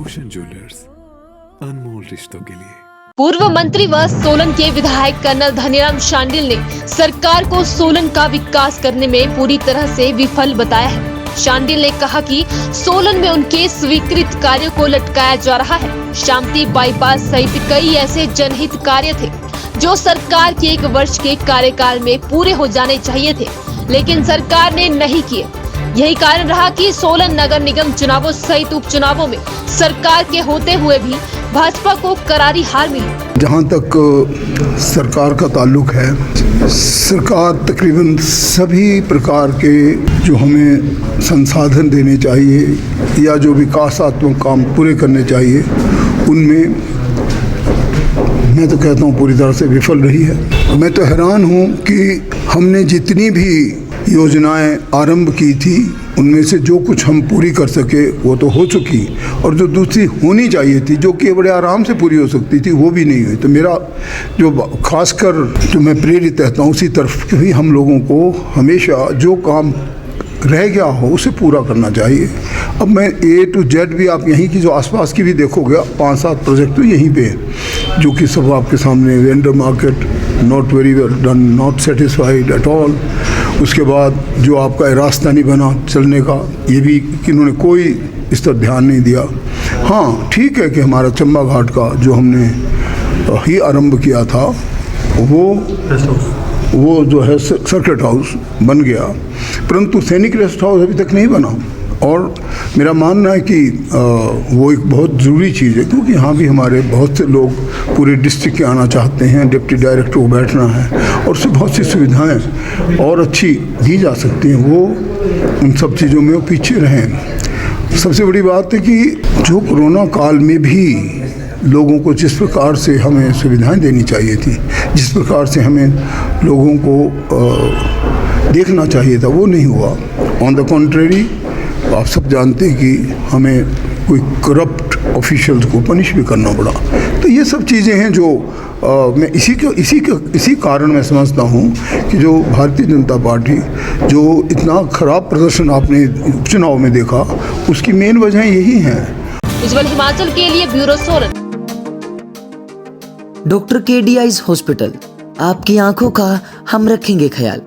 रोशन jewellers, अनमोल रिश्तों के लिए। पूर्व मंत्री व सोलन के विधायक कर्नल धनीराम शांडिल ने सरकार को सोलन का विकास करने में पूरी तरह से विफल बताया है। शांडिल ने कहा कि सोलन में उनके स्वीकृत कार्यों को लटकाया जा रहा है। शांति बाईपास सहित कई ऐसे जनहित कार्य थे जो सरकार के 1 वर्ष के कार्यकाल में पूरे हो जाने चाहिए थे, लेकिन सरकार ने नहीं किए। यही कारण रहा कि सोलन नगर निगम चुनावों सहित उपचुनावों में सरकार के होते हुए भी भाजपा को करारी हार मिली। जहाँ तक सरकार का ताल्लुक है, सरकार तकरीबन सभी प्रकार के जो हमें संसाधन देने चाहिए या जो विकासात्मक काम पूरे करने चाहिए, उनमें मैं तो कहता हूँ पूरी तरह से विफल रही है। मैं तो हैरान हूँ कि हमने जितनी भी योजनाएं आरंभ की थी, उनमें से जो कुछ हम पूरी कर सके वो तो हो चुकी, और जो दूसरी होनी चाहिए थी, जो कि बड़े आराम से पूरी हो सकती थी, वो भी नहीं हुई। तो मेरा जो खासकर जो मैं प्रेरित रहता हूँ उसी तरफ भी हम लोगों को हमेशा जो काम रह गया हो उसे पूरा करना चाहिए। अब मैं A to Z भी आप यहीं की जो आसपास की भी देखोगे, 5-7 प्रोजेक्ट तो यहीं पे हैं जो कि सब आपके सामने। Vendor market not very well done, not satisfied at all. उसके बाद जो आपका रास्ता नहीं बना चलने का, ये भी कि इन्होंने कोई इस पर ध्यान नहीं दिया। हाँ, ठीक है कि हमारा चंबा घाट का जो हमने ही आरंभ किया था वो जो है सर्किट हाउस बन गया, परंतु सैनिक रेस्ट हाउस अभी तक नहीं बना। और मेरा मानना है कि वो एक बहुत ज़रूरी चीज़ है, क्योंकि यहाँ भी हमारे बहुत से लोग पूरे डिस्ट्रिक्ट के आना चाहते हैं। डिप्टी डायरेक्टर को बैठना है और उससे बहुत सी सुविधाएं और अच्छी दी जा सकती हैं। वो उन सब चीज़ों में वो पीछे रहें। सबसे बड़ी बात है कि जो कोरोना काल में भी लोगों को जिस प्रकार से हमें सुविधाएं देनी चाहिए थी, जिस प्रकार से हमें लोगों को देखना चाहिए था, वो नहीं हुआ। ऑन द कॉन्ट्रेरी, आप सब जानते हैं कि हमें कोई करप्ट ऑफिशियल्स को पनिश भी करना पड़ा। तो ये सब चीज़ें हैं जो मैं इसी कारण मैं समझता हूँ कि जो भारतीय जनता पार्टी जो इतना ख़राब प्रदर्शन आपने उपचुनाव में देखा, उसकी मेन वजह यही है। उज्जवल हिमाचल के लिए bureau Solan. Doctor KD eyes hospital, आपकी आंखों का हम रखेंगे ख्याल।